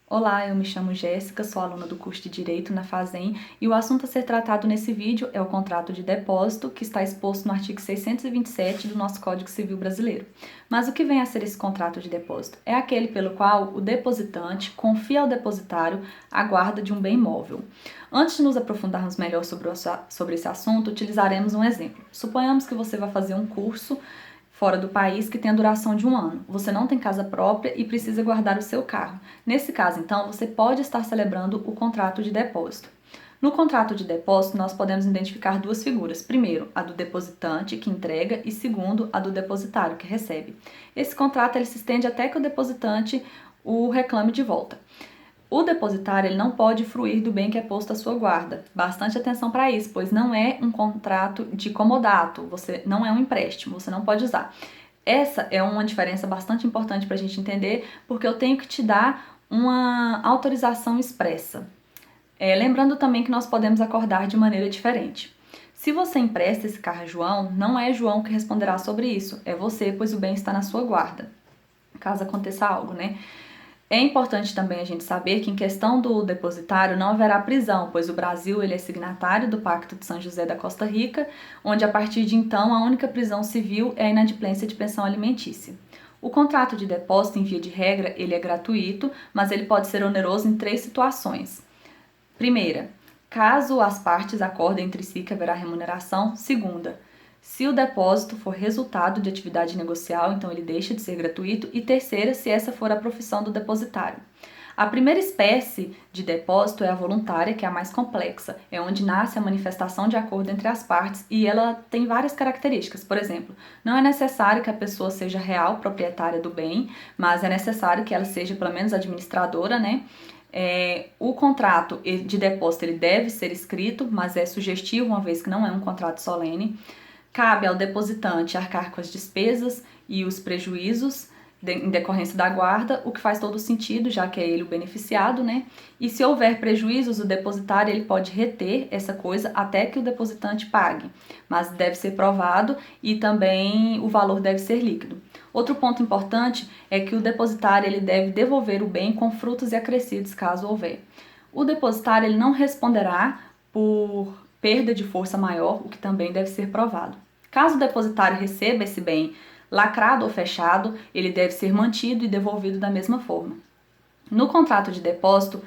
Olá, eu me chamo Jéssica, sou aluna do curso de Direito na FASEM e o assunto a ser tratado nesse vídeo é o contrato de depósito, que está exposto no artigo 627 do nosso Código Civil Brasileiro. Mas o que vem a ser esse contrato de depósito? É aquele pelo qual o depositante confia ao depositário a guarda de um bem móvel. Antes de nos aprofundarmos melhor sobre esse assunto, utilizaremos um exemplo. Suponhamos que você vai fazer um curso fora do país que tem a duração de 1 ano. Você não tem casa própria e precisa guardar o seu carro. Nesse caso, então, você pode estar celebrando o contrato de depósito. No contrato de depósito, nós podemos identificar duas figuras. Primeiro, a do depositante, que entrega, e segundo, a do depositário, que recebe. Esse contrato ele se estende até que o depositante o reclame de volta. O depositário ele não pode fruir do bem que é posto à sua guarda. Bastante atenção para isso, pois não é um contrato de comodato, você não é um empréstimo, você não pode usar. Essa é uma diferença bastante importante para a gente entender, porque eu tenho que te dar uma autorização expressa. Lembrando também que nós podemos acordar de maneira diferente. Se você empresta esse carro a João, não é João que responderá sobre isso, é você, pois o bem está na sua guarda, caso aconteça algo, né? É importante também a gente saber que em questão do depositário não haverá prisão, pois o Brasil ele é signatário do Pacto de São José da Costa Rica, onde a partir de então a única prisão civil é a inadimplência de pensão alimentícia. O contrato de depósito, em via de regra, ele é gratuito, mas ele pode ser oneroso em 3 situações. Primeira, caso as partes acordem entre si que haverá remuneração. Segunda, se o depósito for resultado de atividade negocial, então ele deixa de ser gratuito. E terceira, se essa for a profissão do depositário. A primeira espécie de depósito é a voluntária, que é a mais complexa. É onde nasce a manifestação de acordo entre as partes e ela tem várias características. Por exemplo, não é necessário que a pessoa seja real proprietária do bem, mas é necessário que ela seja pelo menos administradora, né? O contrato de depósito ele deve ser escrito, mas é sugestivo, uma vez que não é um contrato solene. Cabe ao depositante arcar com as despesas e os prejuízos em decorrência da guarda, o que faz todo sentido, já que é ele o beneficiado, né? E se houver prejuízos, o depositário ele pode reter essa coisa até que o depositante pague, mas deve ser provado e também o valor deve ser líquido. Outro ponto importante é que o depositário ele deve devolver o bem com frutos e acrescidos, caso houver. O depositário ele não responderá por perda de força maior, o que também deve ser provado. Caso o depositário receba esse bem lacrado ou fechado, ele deve ser mantido e devolvido da mesma forma. No contrato de depósito,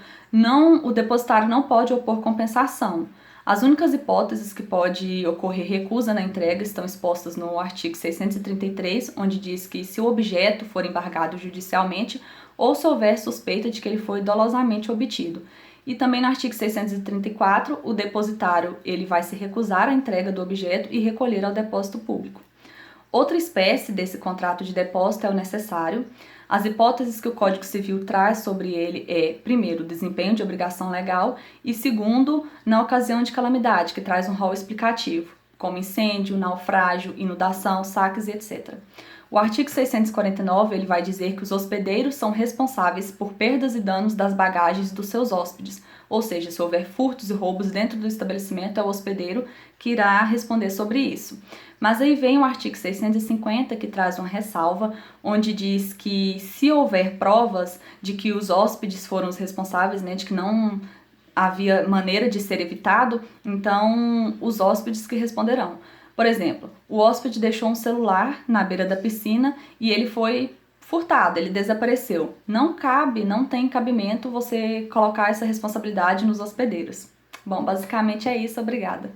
o depositário não pode opor compensação. As únicas hipóteses que pode ocorrer recusa na entrega estão expostas no artigo 633, onde diz que se o objeto for embargado judicialmente ou se houver suspeita de que ele foi dolosamente obtido. E também no artigo 634, o depositário ele vai se recusar à entrega do objeto e recolher ao depósito público. Outra espécie desse contrato de depósito é o necessário. As hipóteses que o Código Civil traz sobre ele é, primeiro, desempenho de obrigação legal e, segundo, na ocasião de calamidade, que traz um rol explicativo, como incêndio, naufrágio, inundação, saques e etc. O artigo 649 ele vai dizer que os hospedeiros são responsáveis por perdas e danos das bagagens dos seus hóspedes, ou seja, se houver furtos e roubos dentro do estabelecimento, é o hospedeiro que irá responder sobre isso. Mas aí vem o artigo 650 que traz uma ressalva, onde diz que se houver provas de que os hóspedes foram os responsáveis, né, de que não havia maneira de ser evitado, então os hóspedes que responderão. Por exemplo, o hóspede deixou um celular na beira da piscina e ele foi furtado, ele desapareceu. Não tem cabimento você colocar essa responsabilidade nos hospedeiros. Bom, basicamente é isso, obrigada.